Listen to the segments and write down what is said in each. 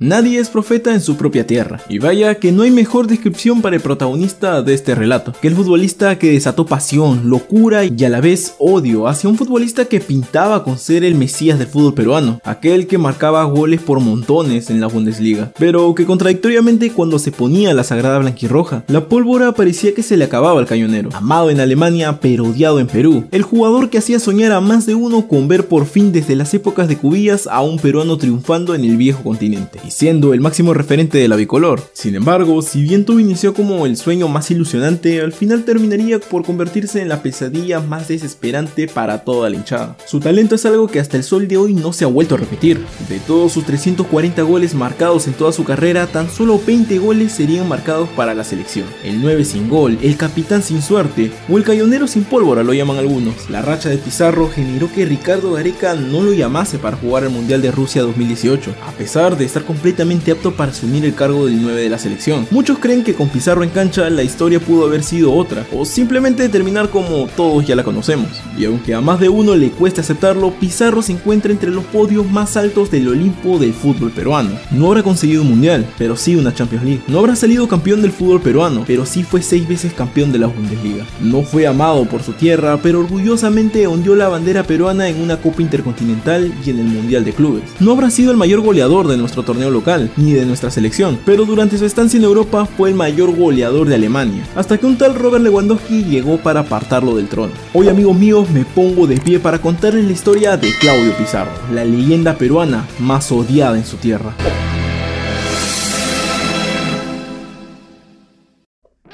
Nadie es profeta en su propia tierra, y vaya que no hay mejor descripción para el protagonista de este relato, que el futbolista que desató pasión, locura y a la vez odio hacia un futbolista que pintaba con ser el mesías del fútbol peruano, aquel que marcaba goles por montones en la Bundesliga, pero que contradictoriamente cuando se ponía la sagrada blanquirroja, la pólvora parecía que se le acababa al cañonero. Amado en Alemania pero odiado en Perú, el jugador que hacía soñar a más de uno con ver por fin desde las épocas de Cubillas a un peruano triunfando en el viejo continente, y siendo el máximo referente de la bicolor. Sin embargo, si bien todo inició como el sueño más ilusionante, al final terminaría por convertirse en la pesadilla más desesperante para toda la hinchada. Su talento es algo que hasta el sol de hoy no se ha vuelto a repetir. De todos sus 340 goles marcados en toda su carrera, tan solo 20 goles serían marcados para la selección. El 9 sin gol, el capitán sin suerte, o el cañonero sin pólvora lo llaman algunos. La racha de Pizarro generó que Ricardo Gareca no lo llamase para jugar el Mundial de Rusia 2018, a pesar de estar completamente apto para asumir el cargo del 9 de la selección. Muchos creen que con Pizarro en cancha la historia pudo haber sido otra, o simplemente terminar como todos ya la conocemos. Y aunque a más de uno le cueste aceptarlo, Pizarro se encuentra entre los podios más altos del Olimpo del fútbol peruano. No habrá conseguido un mundial, pero sí una Champions League. No habrá salido campeón del fútbol peruano, pero sí fue 6 veces campeón de la Bundesliga. No fue amado por su tierra, pero orgullosamente ondeó la bandera peruana en una Copa Intercontinental y en el Mundial de Clubes. No habrá sido el mayor goleador de nuestro torneo local, ni de nuestra selección, pero durante su estancia en Europa fue el mayor goleador de Alemania, hasta que un tal Robert Lewandowski llegó para apartarlo del trono. Hoy, amigos míos, me pongo de pie para contarles la historia de Claudio Pizarro, la leyenda peruana más odiada en su tierra.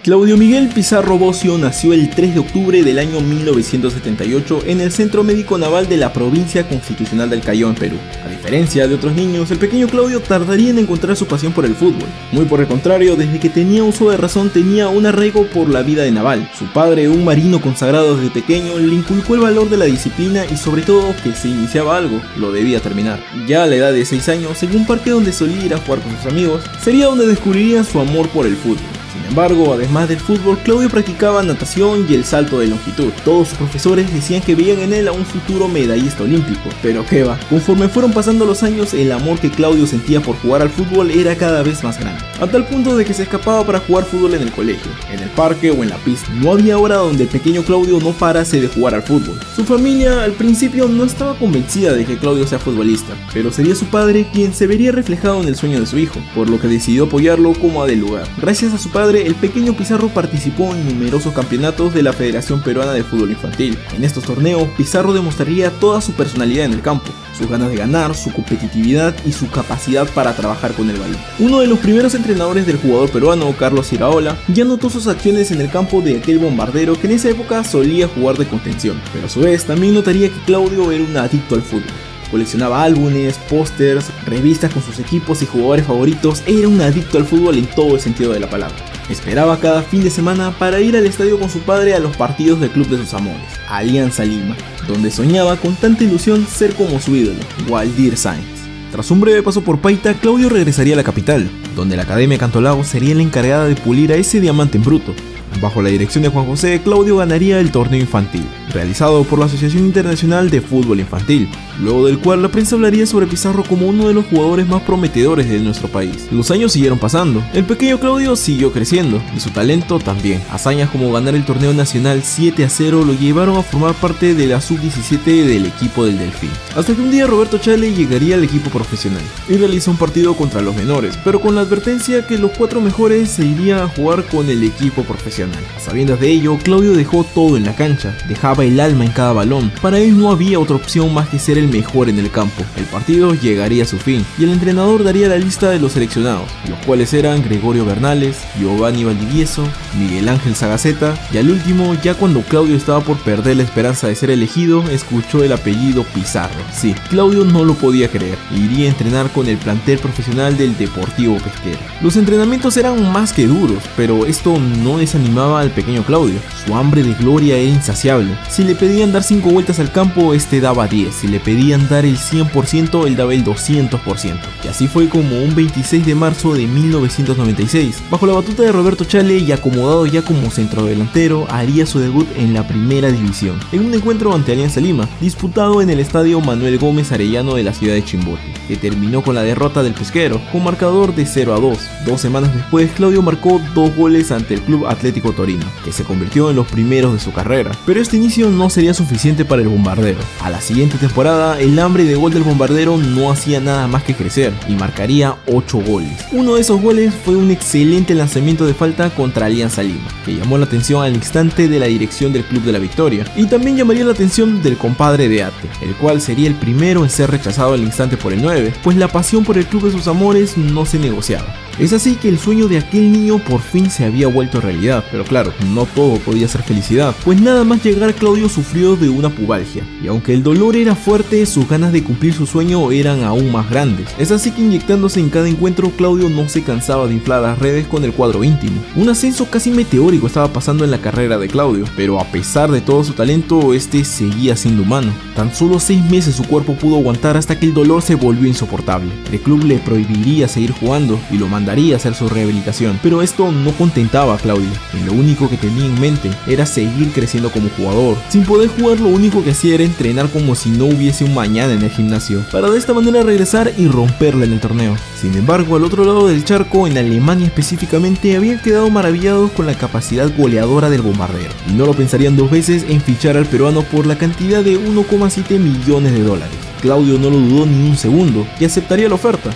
Claudio Miguel Pizarro Bocio nació el 3 de octubre del año 1978 en el Centro Médico Naval de la Provincia Constitucional del Callao, en Perú. A diferencia de otros niños, el pequeño Claudio tardaría en encontrar su pasión por el fútbol. Muy por el contrario, desde que tenía uso de razón tenía un arraigo por la vida de naval. Su padre, un marino consagrado desde pequeño, le inculcó el valor de la disciplina y sobre todo que si iniciaba algo, lo debía terminar. Ya a la edad de 6 años, en un parque donde solía ir a jugar con sus amigos, sería donde descubriría su amor por el fútbol. Sin embargo, además del fútbol, Claudio practicaba natación y el salto de longitud. Todos sus profesores decían que veían en él a un futuro medallista olímpico, pero qué va, conforme fueron pasando los años, el amor que Claudio sentía por jugar al fútbol era cada vez más grande, a tal punto de que se escapaba para jugar fútbol en el colegio, en el parque o en la pista. No había hora donde el pequeño Claudio no parase de jugar al fútbol. Su familia al principio no estaba convencida de que Claudio sea futbolista, pero sería su padre quien se vería reflejado en el sueño de su hijo, por lo que decidió apoyarlo como a del lugar. Gracias a su padre, el pequeño Pizarro participó en numerosos campeonatos de la Federación Peruana de Fútbol Infantil. En estos torneos, Pizarro demostraría toda su personalidad en el campo, sus ganas de ganar, su competitividad y su capacidad para trabajar con el balón. Uno de los primeros entrenadores del jugador peruano, Carlos Iraola, ya notó sus acciones en el campo de aquel bombardero que en esa época solía jugar de contención, pero a su vez también notaría que Claudio era un adicto al fútbol. Coleccionaba álbumes, pósters, revistas con sus equipos y jugadores favoritos. Era un adicto al fútbol en todo el sentido de la palabra. Esperaba cada fin de semana para ir al estadio con su padre a los partidos del club de sus amores, Alianza Lima, donde soñaba con tanta ilusión ser como su ídolo, Waldir Sáenz. Tras un breve paso por Paita, Claudio regresaría a la capital, donde la Academia Cantolao sería la encargada de pulir a ese diamante en bruto. Bajo la dirección de Juan José, Claudio ganaría el torneo infantil, realizado por la Asociación Internacional de Fútbol Infantil, luego del cual la prensa hablaría sobre Pizarro como uno de los jugadores más prometedores de nuestro país. Los años siguieron pasando, el pequeño Claudio siguió creciendo, y su talento también. Hazañas como ganar el torneo nacional 7-0 lo llevaron a formar parte de la sub-17 del equipo del Delfín, hasta que un día Roberto Chale llegaría al equipo profesional, y realizó un partido contra los menores, pero con la advertencia que los 4 mejores se irían a jugar con el equipo profesional. A sabiendas de ello, Claudio dejó todo en la cancha, dejaba el alma en cada balón. Para él no había otra opción más que ser el mejor en el campo. El partido llegaría a su fin, y el entrenador daría la lista de los seleccionados, los cuales eran Gregorio Bernales, Giovanni Valdivieso, Miguel Ángel Sagaceta, y al último, ya cuando Claudio estaba por perder la esperanza de ser elegido, escuchó el apellido Pizarro. Sí, Claudio no lo podía creer, e iría a entrenar con el plantel profesional del Deportivo Pesquera. Los entrenamientos eran más que duros, pero esto no desanimó animaba al pequeño Claudio. Su hambre de gloria era insaciable. Si le pedían dar 5 vueltas al campo, este daba 10. Si le pedían dar el 100%, él daba el 200%. Y así fue como un 26 de marzo de 1996, bajo la batuta de Roberto Chale y acomodado ya como centrodelantero, haría su debut en la primera división, en un encuentro ante Alianza Lima, disputado en el estadio Manuel Gómez Arellano de la ciudad de Chimbote, que terminó con la derrota del Pesquero, con marcador de 0-2. 2 semanas después, Claudio marcó 2 goles ante el Club Atlético Torino, que se convirtió en los primeros de su carrera. Pero este inicio no sería suficiente para el bombardero. A la siguiente temporada, el hambre de gol del bombardero no hacía nada más que crecer, y marcaría 8 goles. Uno de esos goles fue un excelente lanzamiento de falta contra Alianza Lima, que llamó la atención al instante de la dirección del Club de la Victoria, y también llamaría la atención del compadre de Ate, el cual sería el primero en ser rechazado al instante por el 9, pues la pasión por el club de sus amores no se negociaba. Es así que el sueño de aquel niño por fin se había vuelto realidad, pero claro, no todo podía ser felicidad, pues nada más llegar Claudio sufrió de una pubalgia, y aunque el dolor era fuerte, sus ganas de cumplir su sueño eran aún más grandes. Es así que inyectándose en cada encuentro, Claudio no se cansaba de inflar las redes con el cuadro íntimo. Un ascenso casi meteórico estaba pasando en la carrera de Claudio, pero a pesar de todo su talento, este seguía siendo humano. Tan solo 6 meses su cuerpo pudo aguantar hasta que el dolor se volvió insoportable. El club le prohibiría seguir jugando y lo mandaría a hacer su rehabilitación, pero esto no contentaba a Claudio, y lo único que tenía en mente era seguir creciendo como jugador. Sin poder jugar, lo único que hacía era entrenar como si no hubiese un mañana en el gimnasio, para de esta manera regresar y romperla en el torneo. Sin embargo, al otro lado del charco, en Alemania específicamente, habían quedado maravillados con la capacidad goleadora del bombardero, y no lo pensarían 2 veces en fichar al peruano por la cantidad de 1,7 millones de dólares. Claudio no lo dudó ni un segundo y aceptaría la oferta,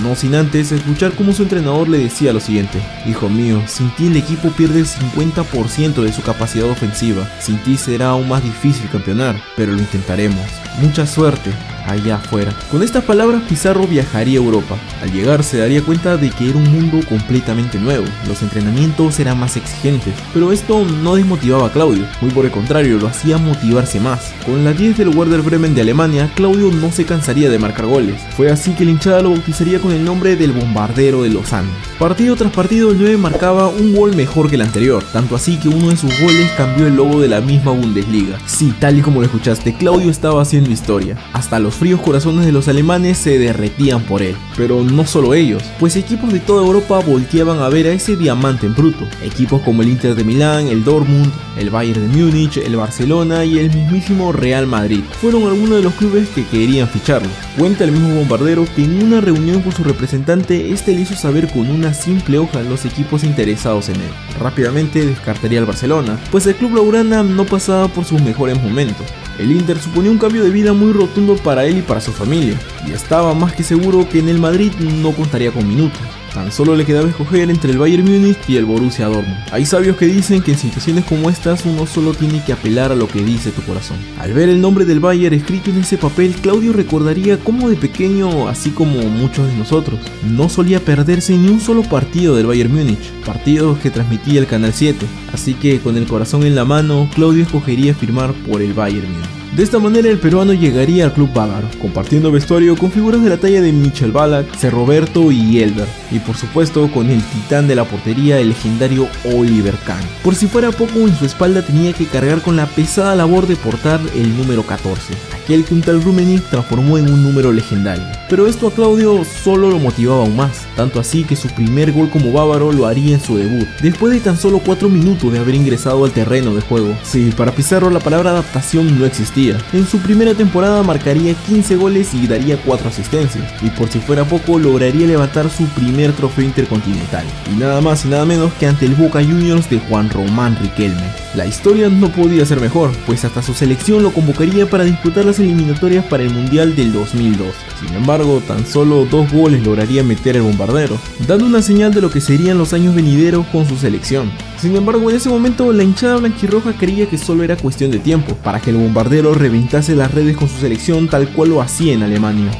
no sin antes escuchar cómo su entrenador le decía lo siguiente: hijo mío, sin ti el equipo pierde el 50% de su capacidad ofensiva, sin ti será aún más difícil campeonar, pero lo intentaremos, mucha suerte allá afuera. Con estas palabras, Pizarro viajaría a Europa. Al llegar se daría cuenta de que era un mundo completamente nuevo, los entrenamientos eran más exigentes, pero esto no desmotivaba a Claudio, muy por el contrario, lo hacía motivarse más. Con la 10 del Werder Bremen de Alemania, Claudio no se cansaría de marcar goles. Fue así que la hinchada lo bautizaría con el nombre del bombardero de los Andes. Partido tras partido, el 9 marcaba un gol mejor que el anterior, tanto así que uno de sus goles cambió el logo de la misma Bundesliga. Sí, tal y como lo escuchaste, Claudio estaba haciendo historia. Hasta los fríos corazones de los alemanes se derretían por él. Pero no solo ellos, pues equipos de toda Europa volteaban a ver a ese diamante en bruto. Equipos como el Inter de Milán, el Dortmund, el Bayern de Múnich, el Barcelona y el mismísimo Real Madrid fueron algunos de los clubes que querían ficharlo. Cuenta el mismo bombardero que en una reunión con su representante, este le hizo saber con una simple hoja los equipos interesados en él. Rápidamente descartaría al Barcelona, pues el club blaugrana no pasaba por sus mejores momentos. El Inter suponía un cambio de vida muy rotundo para él y para su familia, y estaba más que seguro que en el Madrid no contaría con minutos. Tan solo le quedaba escoger entre el Bayern Múnich y el Borussia Dortmund. Hay sabios que dicen que en situaciones como estas uno solo tiene que apelar a lo que dice tu corazón. Al ver el nombre del Bayern escrito en ese papel, Claudio recordaría cómo de pequeño, así como muchos de nosotros, no solía perderse ni un solo partido del Bayern Múnich, partidos que transmitía el Canal 7, así que con el corazón en la mano, Claudio escogería firmar por el Bayern Múnich. De esta manera el peruano llegaría al club bávaro, compartiendo vestuario con figuras de la talla de Michel Ballack, C. Roberto y Elber, y por supuesto con el titán de la portería, el legendario Oliver Kahn. Por si fuera poco, en su espalda tenía que cargar con la pesada labor de portar el número 14, aquel que un tal Rummenigge transformó en un número legendario. Pero esto a Claudio solo lo motivaba aún más, tanto así que su primer gol como bávaro lo haría en su debut, después de tan solo 4 minutos de haber ingresado al terreno de juego. Sí, para Pizarro la palabra adaptación no existía. En su primera temporada marcaría 15 goles y daría 4 asistencias, y por si fuera poco lograría levantar su primer trofeo intercontinental, y nada más y nada menos que ante el Boca Juniors de Juan Román Riquelme. La historia no podía ser mejor, pues hasta su selección lo convocaría para disputar las eliminatorias para el Mundial del 2002. Sin embargo, tan solo 2 goles lograría meter el bombardero, dando una señal de lo que serían los años venideros con su selección. Sin embargo, en ese momento la hinchada blanquirroja creía que solo era cuestión de tiempo para que el bombardero reventase las redes con su selección tal cual lo hacía en Alemania.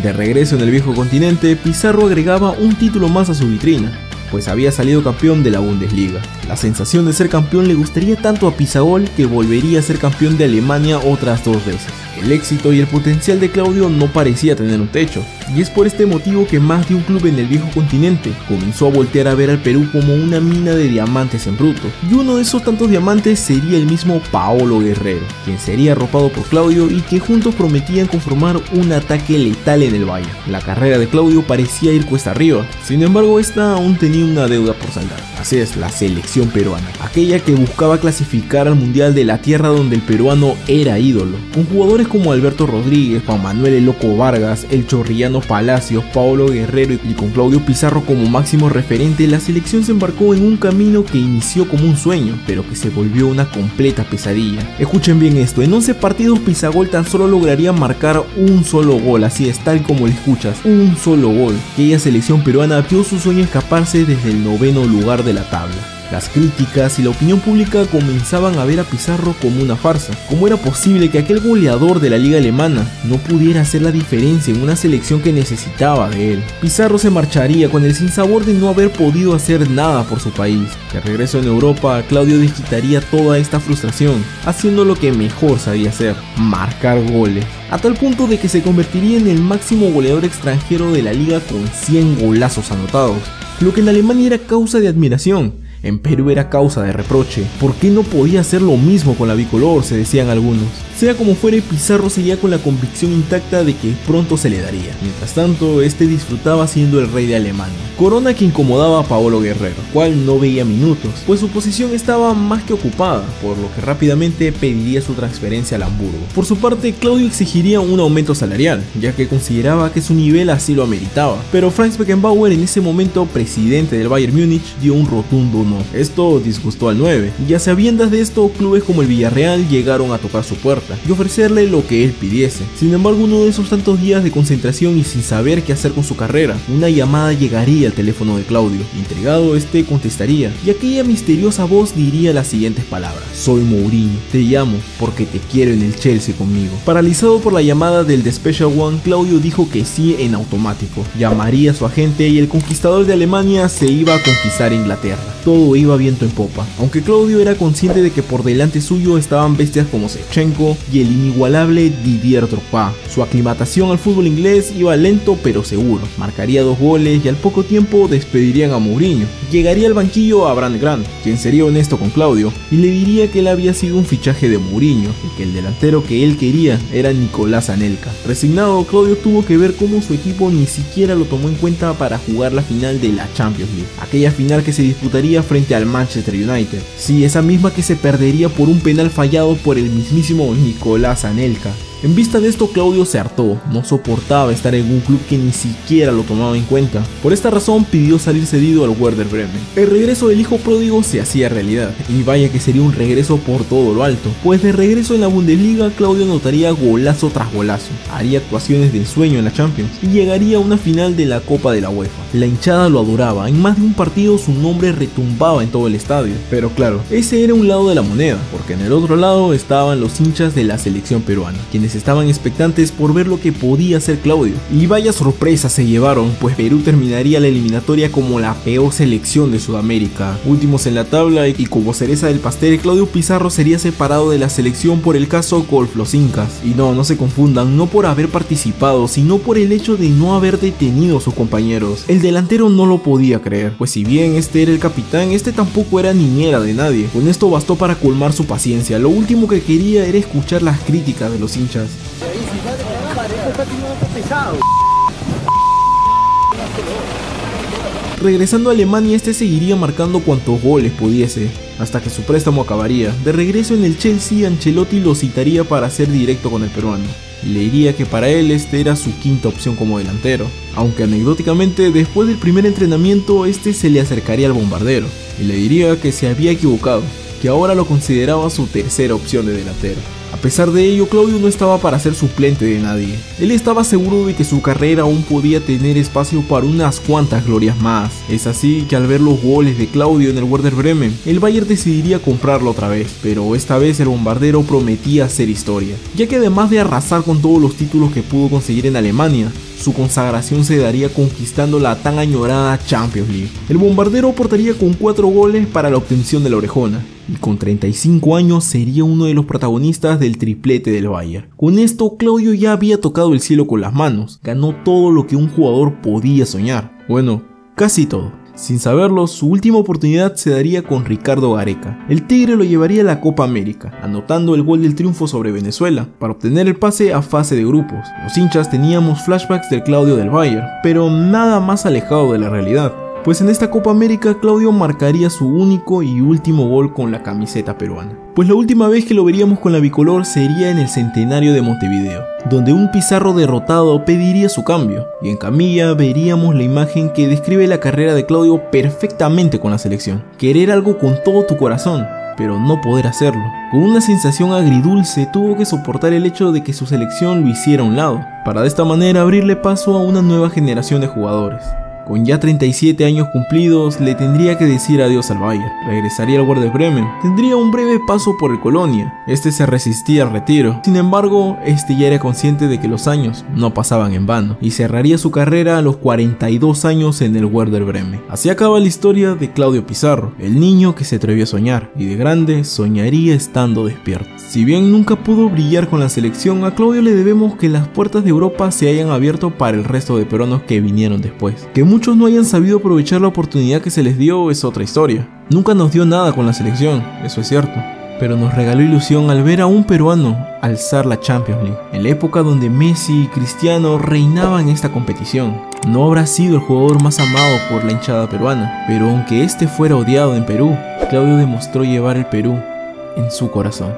De regreso en el viejo continente, Pizarro agregaba un título más a su vitrina, pues había salido campeón de la Bundesliga. La sensación de ser campeón le gustaría tanto a Pizagol que volvería a ser campeón de Alemania otras 2 veces. El éxito y el potencial de Claudio no parecía tener un techo, y es por este motivo que más de un club en el viejo continente comenzó a voltear a ver al Perú como una mina de diamantes en bruto, y uno de esos tantos diamantes sería el mismo Paolo Guerrero, quien sería arropado por Claudio y que juntos prometían conformar un ataque letal en el Valle. La carrera de Claudio parecía ir cuesta arriba, sin embargo esta aún tenía una deuda por saldar, así es, la selección peruana, aquella que buscaba clasificar al mundial de la tierra donde el peruano era ídolo, con jugadores como Alberto Rodríguez, Juan Manuel el Loco Vargas, el Chorrillano Palacios, Paolo Guerrero y con Claudio Pizarro como máximo referente. La selección se embarcó en un camino que inició como un sueño, pero que se volvió una completa pesadilla. Escuchen bien esto, en 11 partidos Pizagol tan solo lograría marcar un solo gol, así es, tal como lo escuchas, un solo gol. Aquella selección peruana vio su sueño escaparse desde el 9º lugar de la tabla. Las críticas y la opinión pública comenzaban a ver a Pizarro como una farsa. ¿Cómo era posible que aquel goleador de la liga alemana no pudiera hacer la diferencia en una selección que necesitaba de él? Pizarro se marcharía con el sinsabor de no haber podido hacer nada por su país. De regreso en Europa, Claudio desquitaría toda esta frustración, haciendo lo que mejor sabía hacer, marcar goles. A tal punto de que se convertiría en el máximo goleador extranjero de la liga con 100 golazos anotados, lo que en Alemania era causa de admiración. En Perú era causa de reproche. ¿Por qué no podía hacer lo mismo con la bicolor?, se decían algunos. Sea como fuere, Pizarro seguía con la convicción intacta de que pronto se le daría. Mientras tanto, este disfrutaba siendo el rey de Alemania. Corona que incomodaba a Paolo Guerrero, cual no veía minutos, pues su posición estaba más que ocupada, por lo que rápidamente pediría su transferencia al Hamburgo. Por su parte, Claudio exigiría un aumento salarial, ya que consideraba que su nivel así lo ameritaba. Pero Franz Beckenbauer, en ese momento presidente del Bayern Múnich, dio un rotundo no. Esto disgustó al 9, y a sabiendas de esto, clubes como el Villarreal llegaron a tocar su puerta y ofrecerle lo que él pidiese. Sin embargo, uno de esos tantos días de concentración y sin saber qué hacer con su carrera, una llamada llegaría al teléfono de Claudio. Intrigado, este contestaría, y aquella misteriosa voz diría las siguientes palabras: soy Mourinho, te llamo porque te quiero en el Chelsea conmigo. Paralizado por la llamada del The Special One, Claudio dijo que sí en automático. Llamaría a su agente y el conquistador de Alemania se iba a conquistar Inglaterra. Todo iba viento en popa, aunque Claudio era consciente de que por delante suyo estaban bestias como Shevchenko y el inigualable Didier Drogba. Su aclimatación al fútbol inglés iba lento pero seguro. Marcaría 2 goles y al poco tiempo despedirían a Mourinho. Llegaría al banquillo a Brand Grant, quien sería honesto con Claudio y le diría que él había sido un fichaje de Mourinho y que el delantero que él quería era Nicolás Anelka. Resignado, Claudio tuvo que ver cómo su equipo ni siquiera lo tomó en cuenta para jugar la final de la Champions League, aquella final que se disputaría frente al Manchester United. Sí, esa misma que se perdería por un penal fallado por el mismísimo Nicolás Anelka. En vista de esto, Claudio se hartó, no soportaba estar en un club que ni siquiera lo tomaba en cuenta. Por esta razón pidió salir cedido al Werder Bremen. El regreso del hijo pródigo se hacía realidad, y vaya que sería un regreso por todo lo alto, pues de regreso en la Bundesliga, Claudio anotaría golazo tras golazo, haría actuaciones de ensueño en la Champions y llegaría a una final de la Copa de la UEFA. La hinchada lo adoraba, en más de un partido su nombre retumbaba en todo el estadio. Pero claro, ese era un lado de la moneda, porque en el otro lado estaban los hinchas de la selección peruana, quienes estaban expectantes por ver lo que podía hacer Claudio. Y vaya sorpresa se llevaron, pues Perú terminaría la eliminatoria como la peor selección de Sudamérica, últimos en la tabla, y como cereza del pastel, Claudio Pizarro sería separado de la selección por el caso Golf Los Incas. Y no se confundan, no por haber participado, sino por el hecho de no haber detenido a sus compañeros. El delantero no lo podía creer, pues si bien este era el capitán, este tampoco era niñera de nadie. Con esto bastó para colmar su paciencia, lo último que quería era escuchar las críticas de los hinchas. Regresando a Alemania, este seguiría marcando cuantos goles pudiese, hasta que su préstamo acabaría. De regreso en el Chelsea, Ancelotti lo citaría para ser directo con el peruano, y le diría que para él este era su quinta opción como delantero, aunque anecdóticamente después del primer entrenamiento este se le acercaría al bombardero, y le diría que se había equivocado, que ahora lo consideraba su tercera opción de delantero. A pesar de ello, Claudio no estaba para ser suplente de nadie. Él estaba seguro de que su carrera aún podía tener espacio para unas cuantas glorias más. Es así que al ver los goles de Claudio en el Werder Bremen, el Bayern decidiría comprarlo otra vez, pero esta vez el bombardero prometía hacer historia, ya que además de arrasar con todos los títulos que pudo conseguir en Alemania, su consagración se daría conquistando la tan añorada Champions League. El bombardero aportaría con 4 goles para la obtención de la orejona, y con 35 años sería uno de los protagonistas del triplete del Bayern. Con esto, Claudio ya había tocado el cielo con las manos, ganó todo lo que un jugador podía soñar. Bueno, casi todo. Sin saberlo, su última oportunidad se daría con Ricardo Gareca. El Tigre lo llevaría a la Copa América, anotando el gol del triunfo sobre Venezuela, para obtener el pase a fase de grupos. Los hinchas teníamos flashbacks del Claudio del Bayern, pero nada más alejado de la realidad, pues en esta Copa América Claudio marcaría su único y último gol con la camiseta peruana. Pues la última vez que lo veríamos con la bicolor sería en el centenario de Montevideo, donde un Pizarro derrotado pediría su cambio, y en camilla veríamos la imagen que describe la carrera de Claudio perfectamente con la selección. Querer algo con todo tu corazón, pero no poder hacerlo. Con una sensación agridulce tuvo que soportar el hecho de que su selección lo hiciera a un lado, para de esta manera abrirle paso a una nueva generación de jugadores. Con ya 37 años cumplidos, le tendría que decir adiós al Bayern, regresaría al Werder Bremen, tendría un breve paso por el Colonia, este se resistía al retiro, sin embargo, este ya era consciente de que los años no pasaban en vano, y cerraría su carrera a los 42 años en el Werder Bremen. Así acaba la historia de Claudio Pizarro, el niño que se atrevió a soñar, y de grande soñaría estando despierto. Si bien nunca pudo brillar con la selección, a Claudio le debemos que las puertas de Europa se hayan abierto para el resto de peruanos que vinieron después. Que muchos no hayan sabido aprovechar la oportunidad que se les dio es otra historia. Nunca nos dio nada con la selección, eso es cierto, pero nos regaló ilusión al ver a un peruano alzar la Champions League, en la época donde Messi y Cristiano reinaban en esta competición. No habrá sido el jugador más amado por la hinchada peruana, pero aunque este fuera odiado en Perú, Claudio demostró llevar el Perú en su corazón.